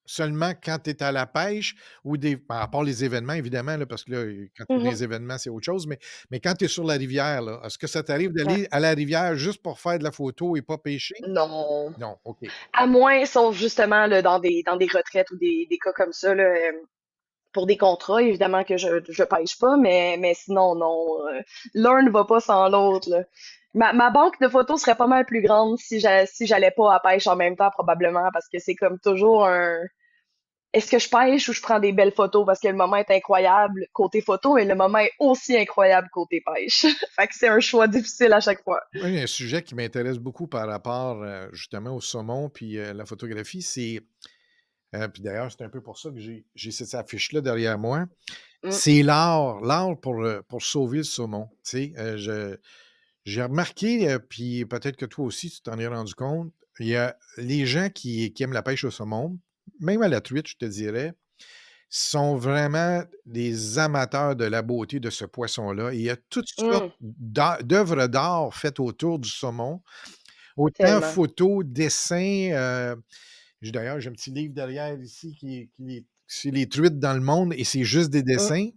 seulement quand tu es à la pêche ou à part les événements évidemment là, parce que là, quand tu es dans Mhm. les événements, c'est autre chose, mais quand tu es sur la rivière là, est-ce que ça t'arrive Ouais. d'aller à la rivière juste pour faire de la photo et pas pêcher? Non. Non, OK. À moins, sauf justement là, dans des retraites ou des cas comme ça, là, pour des contrats, évidemment que je pêche pas, mais sinon, non. L'un ne va pas sans l'autre, là. Ma banque de photos serait pas mal plus grande si j'allais pas à pêche en même temps, probablement, parce que c'est comme toujours un. Est-ce que je pêche ou je prends des belles photos? Parce que le moment est incroyable côté photo, et le moment est aussi incroyable côté pêche. Fait que c'est un choix difficile à chaque fois. Moi, il y a un sujet qui m'intéresse beaucoup par rapport, justement au saumon puis, la photographie, c'est, puis d'ailleurs, c'est un peu pour ça que j'ai cette affiche-là derrière moi. Mm, C'est l'art pour sauver le saumon, tu sais? J'ai remarqué, puis peut-être que toi aussi tu t'en es rendu compte, il y a les gens qui aiment la pêche au saumon, même à la truite, je te dirais, sont vraiment des amateurs de la beauté de ce poisson-là et il y a toutes sortes mm, d'œuvres d'art faites autour du saumon, autant tellement. photos, dessins, j'ai un petit livre derrière ici c'est les truites dans le monde et c'est juste des Mm, dessins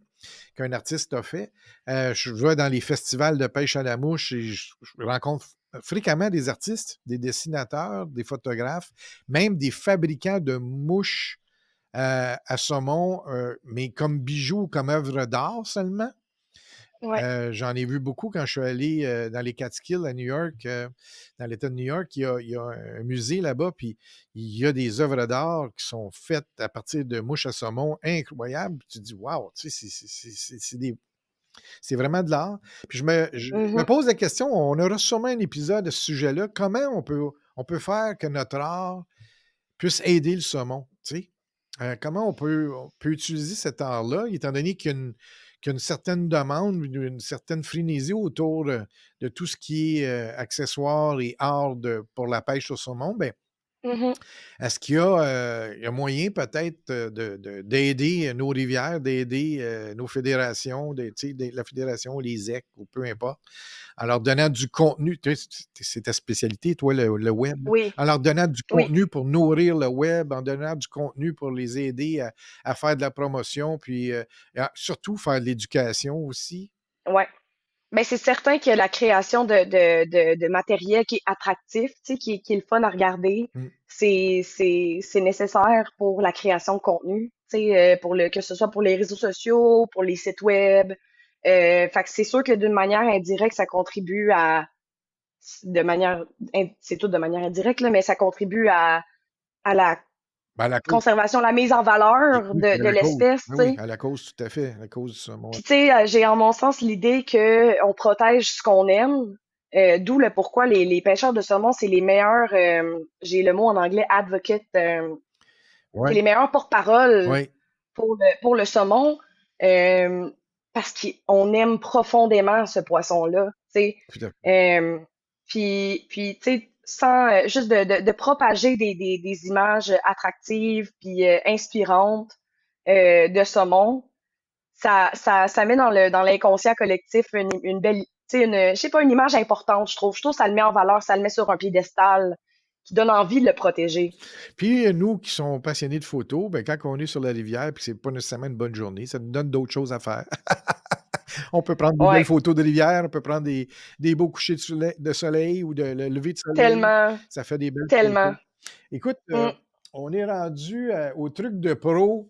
qu'un artiste a fait. Je vais dans les festivals de pêche à la mouche et je rencontre fréquemment des artistes, des dessinateurs, des photographes, même des fabricants de mouches à saumon, mais comme bijoux, comme œuvre d'art seulement. ouais. J'en ai vu beaucoup quand je suis allé dans les Catskills à New York, dans l'État de New York. Il y a un musée là-bas, puis il y a des œuvres d'art qui sont faites à partir de mouches à saumon incroyables. Tu te dis, waouh, tu sais, c'est vraiment de l'art. Puis je me Mhm, pose la question, on aura sûrement un épisode à ce sujet-là. Comment on peut faire que notre art puisse aider le saumon, tu sais? Comment on peut utiliser cet art-là, étant donné qu'il y a une certaine demande, une certaine frénésie autour de tout ce qui est accessoires et art pour la pêche au saumon, ben, mhm. est-ce il y a moyen peut-être d'aider nos rivières, d'aider nos fédérations, tu sais, la fédération, les ZEC ou peu importe, en leur donnant du contenu, tu sais, c'est ta spécialité, toi, le web, Oui, en leur donnant du oui. contenu pour nourrir le web, en donnant du contenu pour les aider à faire de la promotion, puis surtout faire de l'éducation aussi. Ouais. Mais c'est certain que la création de matériel qui est attractif, tu sais, qui est le fun à regarder, Mm. c'est nécessaire pour la création de contenu, tu sais, que ce soit pour les réseaux sociaux, pour les sites web. Fait que c'est sûr que d'une manière indirecte, ça contribue de manière, c'est tout de manière indirecte, là, mais ça contribue à la Ben, à la cause, conservation, la mise en valeur oui, puis à de la cause. l'espèce, Ben tu oui, sais. à la cause, tout à fait, à la cause du saumon. Puis tu sais, j'ai en mon sens l'idée que on protège ce qu'on aime, d'où le pourquoi les pêcheurs de saumon, c'est les meilleurs, j'ai le mot en anglais advocate, c'est Oui, les meilleurs porte-parole oui, pour le saumon, euh, parce qu'on aime profondément ce poisson-là, tu sais. tout à fait. Euh, puis tu sais, sans juste de propager des images attractives puis inspirantes de saumon, ça met dans l'inconscient collectif une belle, tu sais, je sais pas, une image importante, je trouve. Je trouve que ça le met en valeur, ça le met sur un piédestal qui donne envie de le protéger. Puis nous qui sommes passionnés de photos, ben, quand on est sur la rivière puis c'est pas nécessairement une bonne journée, ça nous donne d'autres choses à faire. On peut prendre des belles Ouais, photos de rivière, on peut prendre des beaux couchers de soleil ou le lever de soleil. tellement, Ça fait des belles tellement. photos. Écoute, Mm. on est rendu au truc de pro.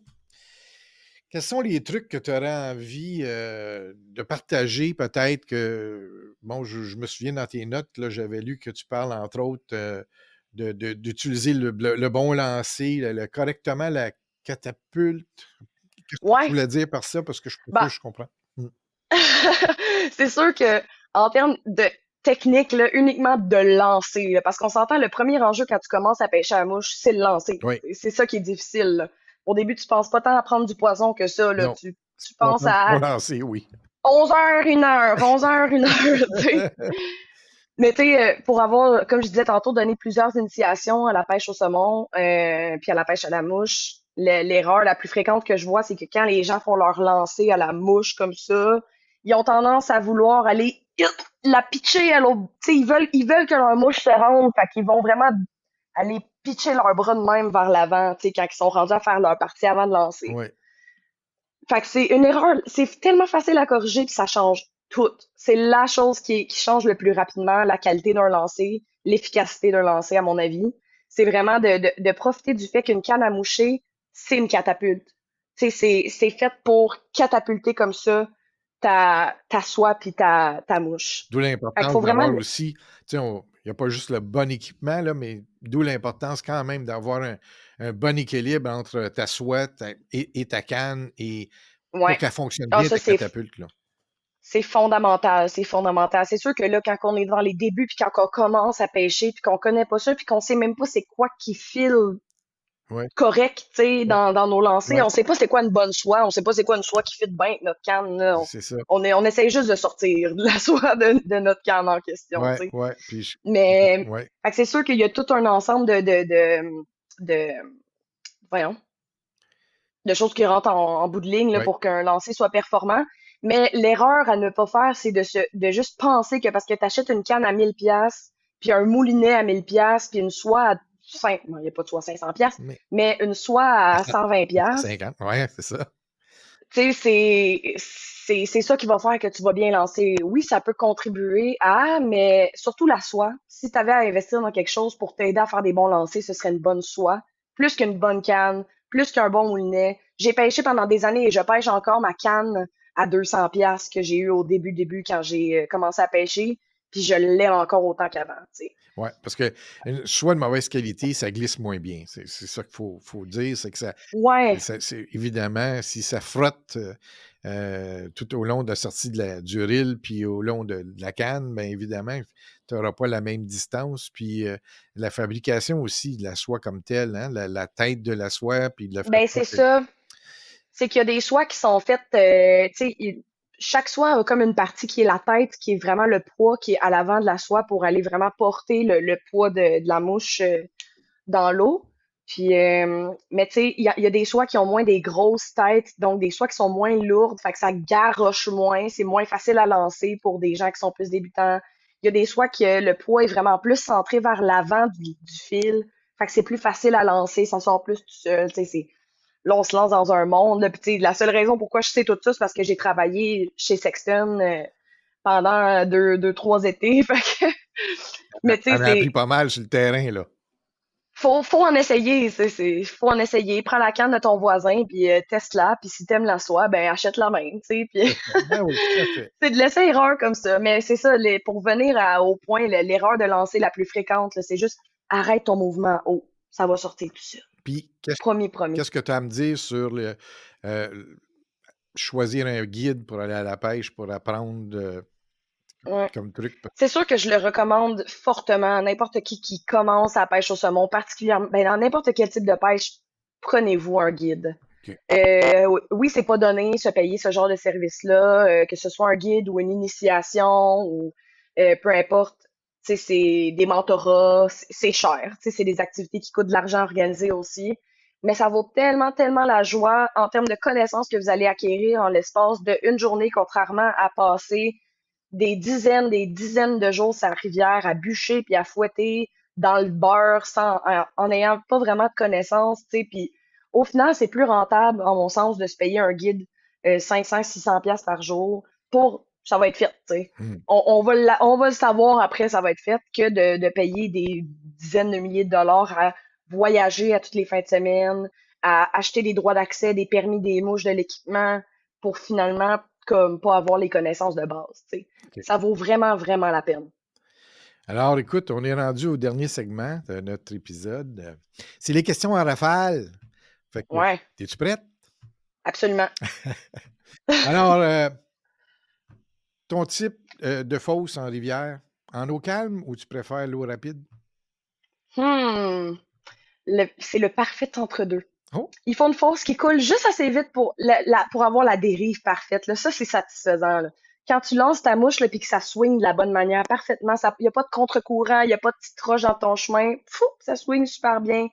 Quels sont les trucs que tu aurais envie de partager? Peut-être que, bon, je me souviens dans tes notes, là, j'avais lu que tu parles, entre autres, d'utiliser le bon lancer, correctement la catapulte. Qu'est-ce que tu Ouais. voulais dire par ça? Parce que je suis pas sûr Bah, que je comprends. Mm. c'est sûr que en termes de technique, là, uniquement de lancer, là, parce qu'on s'entend, le premier enjeu quand tu commences à pêcher à la mouche, c'est le lancer. Oui, C'est ça qui est difficile, là. Au début, tu penses pas tant à prendre du poisson que ça, là. non. Tu On va penses prendre du bon à lancer, oui. 11 heures, 1 heure, 11 heures, 1 heure, tu sais. Mais tu sais, pour avoir, comme je disais tantôt, donné plusieurs initiations à la pêche au saumon, puis à la pêche à la mouche, L'erreur la plus fréquente que je vois, c'est que quand les gens font leur lancer à la mouche comme ça, ils ont tendance à vouloir aller la pitcher à l'autre. Tu sais, ils veulent que leur mouche se rende, fait qu'ils vont vraiment aller pitcher leurs bras de même vers l'avant, tu sais, quand ils sont rendus à faire leur partie avant de lancer. Ouais. Fait que c'est une erreur, c'est tellement facile à corriger puis ça change tout. C'est la chose qui change le plus rapidement la qualité d'un lancer, l'efficacité d'un lancer, à mon avis. C'est vraiment de profiter du fait qu'une canne à moucher, c'est une catapulte. Tu sais, c'est fait pour catapulter comme ça ta soie puis ta mouche. D'où Fait qu'il l'importance faut vraiment d'avoir aussi, tu sais, il n'y a pas juste le bon équipement, là, mais d'où l'importance quand même d'avoir un bon équilibre entre ta soie et ta canne et pour ouais. qu'elle fonctionne Ah, bien, ça, ta catapulte, là. c'est fondamental, c'est fondamental. C'est sûr que là, quand on est dans les débuts, puis quand on commence à pêcher, puis qu'on connaît pas ça, puis qu'on sait même pas c'est quoi qui file Oui, correct, tu sais, oui, dans nos lancers, oui, on sait pas c'est quoi une bonne soie, on sait pas c'est quoi une soie qui fit bien avec notre canne, là. c'est ça. On essaye juste de sortir de la soie de notre canne en question, Oui, tu sais. oui, puis Mais, ouais, fait que c'est sûr qu'il y a tout un ensemble de, voyons, de choses qui rentrent en bout de ligne là, ouais. pour qu'un lancer soit performant. Mais l'erreur à ne pas faire, c'est de juste penser que parce que tu achètes une canne à 1000 pièces, puis un moulinet à 1000 pièces, puis une soie à 5, bon, il n'y a pas de soie à 500 pièces, Mais mais une soie à 120 à pièces, 50, ouais, c'est ça. tu sais, c'est ça qui va faire que tu vas bien lancer. Oui, ça peut contribuer à, mais surtout la soie. Si tu avais à investir dans quelque chose pour t'aider à faire des bons lancers, ce serait une bonne soie, plus qu'une bonne canne, plus qu'un bon moulinet. J'ai pêché pendant des années et je pêche encore ma canne à 200 pièces que j'ai eu au début quand j'ai commencé à pêcher, puis je l'ai encore autant qu'avant, tu sais. Oui, parce que soit de mauvaise qualité, ça glisse moins bien. C'est ça qu'il faut dire, c'est que Ouais, évidemment, si ça frotte tout au long de la sortie du reel, puis au long de la canne, bien évidemment, tu n'auras pas la même distance. Puis la fabrication aussi de la soie comme telle, hein, la tête de la soie, puis de la ben façon c'est ça. C'est qu'il y a des soies qui sont faites, tu sais, chaque soie a comme une partie qui est la tête, qui est vraiment le poids qui est à l'avant de la soie pour aller vraiment porter le poids de la mouche dans l'eau. Puis, mais tu sais, il y a des soies qui ont moins des grosses têtes, donc des soies qui sont moins lourdes, fait que ça garoche moins, c'est moins facile à lancer pour des gens qui sont plus débutants. Il y a des soies que le poids est vraiment plus centré vers l'avant du fil, fait que c'est plus facile à lancer, ça sort plus tout seul, tu sais, là, on se lance dans un monde. Là, puis, tu sais, la seule raison pourquoi je sais tout ça, c'est parce que j'ai travaillé chez Sexton pendant trois étés. Fait que, mais tu sais, on a appris c'est pas mal sur le terrain, là. faut en essayer. Faut en essayer. Prends la canne de ton voisin, puis teste-la. Puis si t'aimes la soie, ben achète la même. Tu sais, puis Ben oui, tout à fait. c'est de l'essai-erreur comme ça. Mais c'est ça, pour venir au point, l'erreur de lancer la plus fréquente, là, c'est juste arrête ton mouvement haut. Ça va sortir tout seul. Puis, Promis, promis. qu'est-ce que tu as à me dire sur euh, choisir un guide pour aller à la pêche, pour apprendre Ouais. comme truc? C'est sûr que je le recommande fortement à n'importe qui commence à la pêche au saumon, particulièrement, ben, dans n'importe quel type de pêche, prenez-vous un guide. OK. Oui, c'est pas donné se payer ce genre de service-là, que ce soit un guide ou une initiation ou peu importe. Tu sais, c'est des mentorats, c'est cher. Tu sais, c'est des activités qui coûtent de l'argent à organiser aussi. Mais ça vaut tellement, tellement la joie en termes de connaissances que vous allez acquérir en l'espace d'une journée, contrairement à passer des dizaines de jours sur la rivière à bûcher puis à fouetter dans le beurre en ayant pas vraiment de connaissances, tu sais. Puis au final, c'est plus rentable, en mon sens, de se payer un guide 500-600 pièces par jour pour ça va être fait, tu sais. Hmm. On va le savoir après, ça va être fait, que de payer des dizaines de milliers de dollars à voyager à toutes les fins de semaine, à acheter des droits d'accès, des permis, des mouches, de l'équipement, pour finalement comme pas avoir les connaissances de base, tu sais. OK. Ça vaut vraiment, vraiment la peine. Alors, écoute, on est rendu au dernier segment de notre épisode. C'est les questions en rafale. Fait que, Ouais, es-tu prête? absolument. Alors, ton type de fosse en rivière, en eau calme ou tu préfères l'eau rapide? Hmm. C'est le parfait entre deux. Oh, Ils font une fosse qui coule juste assez vite pour, pour avoir la dérive parfaite. Là. Ça, c'est satisfaisant. Là. Quand tu lances ta mouche là, puis que ça swing de la bonne manière parfaitement, il n'y a pas de contre-courant, il n'y a pas de petite roche dans ton chemin. Fou, ça swing super bien.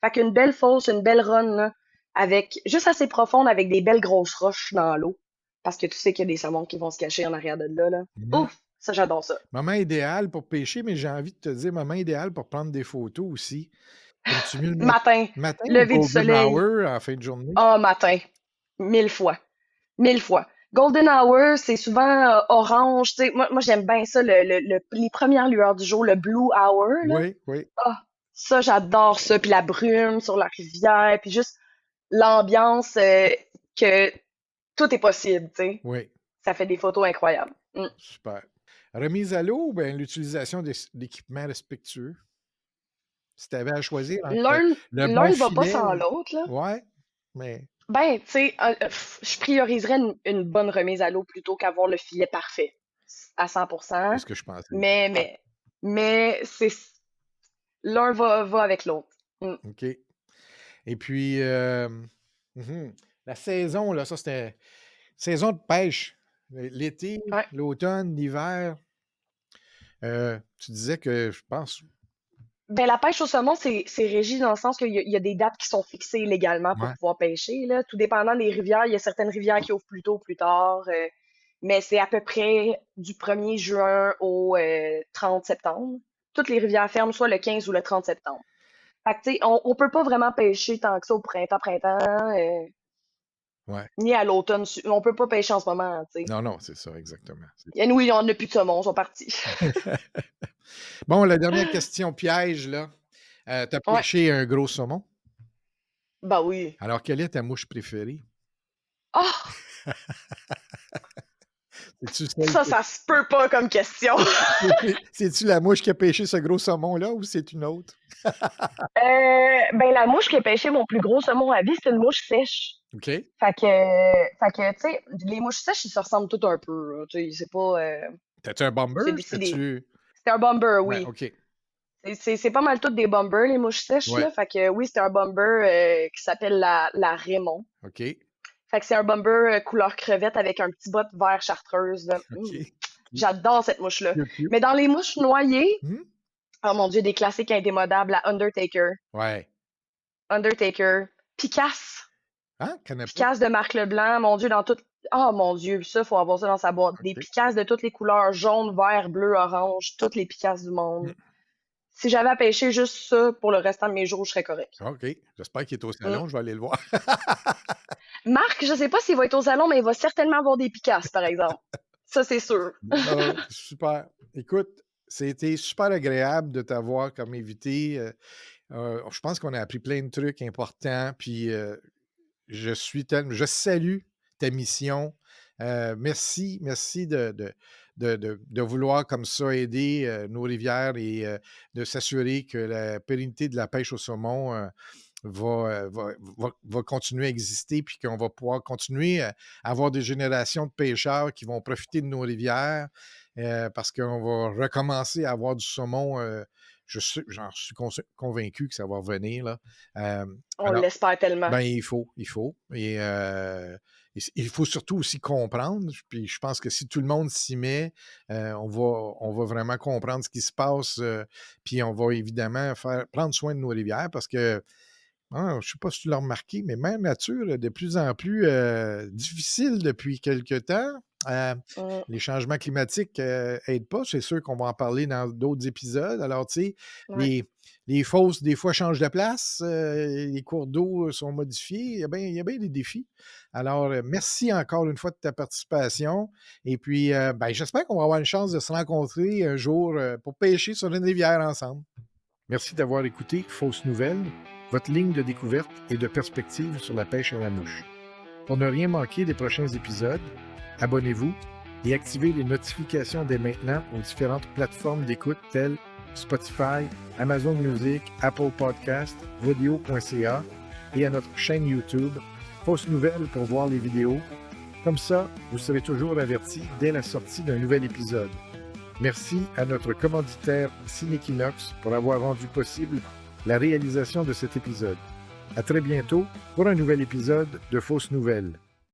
Fait qu'une belle fosse, une belle run, là, avec juste assez profonde, avec des belles grosses roches dans l'eau. Parce que tu sais qu'il y a des saumons qui vont se cacher en arrière de là, là. Mhm. Ouf! Ça, j'adore ça. Moment idéal pour pêcher, mais j'ai envie de te dire moment idéal pour prendre des photos aussi. Aimes-tu mieux le Matin, matin ou lever du golden soleil. hour en fin de journée? Ah, matin. 1000 fois. 1000 fois. Golden Hour, c'est souvent orange. Tu sais, moi j'aime bien ça, les premières lueurs du jour, le Blue Hour, là. Oui, oui, Ah, ça, j'adore ça. Puis la brume sur la rivière, puis juste l'ambiance que tout est possible, tu sais. oui. Ça fait des photos incroyables. Super. Remise à l'eau ou bien l'utilisation d'équipements respectueux? Si tu avais à choisir entre L'un, le l'un bon ne va pas filet sans ou... l'autre, là. Ouais, mais Ben, tu sais, je prioriserais une bonne remise à l'eau plutôt qu'avoir le filet parfait à c'est 100%. ce que je pensais. Mais, mais, mais l'un va avec l'autre. OK. Et puis, mhm, la saison, là, ça c'était saison de pêche. L'été, Ouais. l'automne, l'hiver. Tu disais que je pense. Ben, la pêche au saumon, c'est régi dans le sens qu'il y a des dates qui sont fixées légalement pour Ouais, pouvoir pêcher, là. Tout dépendant des rivières, il y a certaines rivières qui ouvrent plus tôt ou plus tard. Mais c'est à peu près du 1er juin au 30 septembre. Toutes les rivières ferment soit le 15 ou le 30 septembre. Fait que, tu sais, on peut pas vraiment pêcher tant que ça au printemps, ouais. ni à l'automne. On peut pas pêcher en ce moment, tu sais. Non, non, c'est ça, exactement. Et nous, il y en a plus de saumon, ils sont partis. Bon, la dernière question piège, là. Tu as Ouais, pêché un gros saumon. bah oui. Alors, quelle est ta mouche préférée? Ah! C'est-tu celle Ça se peut pas comme question. c'est-tu la mouche qui a pêché ce gros saumon-là ou c'est une autre? Ben la mouche qui a pêché mon plus gros saumon à vie, c'est une mouche sèche. OK. Fait que, tu sais, les mouches sèches, ils se ressemblent toutes un peu, là. Tu sais, c'est pas, T'as-tu un c'est bomber? des, c'est des- T'as-tu... c'est un bomber, Ouais, oui. OK. C'est pas mal toutes des bombers, les mouches sèches, Ouais, là. Fait que, oui, c'est un bomber qui s'appelle la Raymond. OK. Fait que c'est un bomber couleur crevette avec un petit bot vert chartreuse, là. OK. J'adore cette mouche-là. Cute, cute. Mais dans les mouches noyées, Hmm? oh mon Dieu, des classiques indémodables, la Undertaker. Ouais. Undertaker. Picasse. Hein? Connais pas? Picasse de Marc Leblanc, mon Dieu, dans toutes. Oh mon Dieu, ça, faut avoir ça dans sa boîte. Des OK. Picasses de toutes les couleurs, jaune, vert, bleu, orange, toutes les Picasses du Hmm. monde. Si j'avais à pêcher juste ça pour le restant de mes jours, je serais correct. OK. J'espère qu'il est au Mm. salon. Je vais aller le voir. Marc, je sais pas s'il va être au salon, mais il va certainement avoir des Picasses, par exemple. Ça, c'est sûr. Bon, super. Écoute, c'était super agréable de t'avoir comme invité. Je pense qu'on a appris plein de trucs importants. Puis je salue ta mission. Merci de vouloir comme ça aider nos rivières et de s'assurer que la pérennité de la pêche au saumon va continuer à exister, puis qu'on va pouvoir continuer à avoir des générations de pêcheurs qui vont profiter de nos rivières parce qu'on va recommencer à avoir du saumon. J'en suis convaincu que ça va revenir. Là. On Alors, l'espère tellement. ben, il faut. Et il faut surtout aussi comprendre. Puis je pense que si tout le monde s'y met, on va vraiment comprendre ce qui se passe. Puis on va évidemment prendre soin de nos rivières parce que, je ne sais pas si tu l'as remarqué, mais Mère Nature est de plus en plus difficile depuis quelque temps. Mm. Les changements climatiques n'aident pas. C'est sûr qu'on va en parler dans d'autres épisodes. Alors, tu sais, Ouais. les fosses, des fois, changent de place. Les cours d'eau sont modifiés. Il y a bien des défis. Alors, merci encore une fois de ta participation. Et puis, ben, j'espère qu'on va avoir une chance de se rencontrer un jour pour pêcher sur une rivière ensemble. Merci d'avoir écouté Fausses Nouvelles, votre ligne de découverte et de perspective sur la pêche à la mouche. Pour ne rien manquer des prochains épisodes, abonnez-vous et activez les notifications dès maintenant aux différentes plateformes d'écoute telles Spotify, Amazon Music, Apple Podcasts, Vodeo.ca et à notre chaîne YouTube Fausses Nouvelles pour voir les vidéos. Comme ça, vous serez toujours averti dès la sortie d'un nouvel épisode. Merci à notre commanditaire Cinequinox pour avoir rendu possible la réalisation de cet épisode. À très bientôt pour un nouvel épisode de Fausses Nouvelles.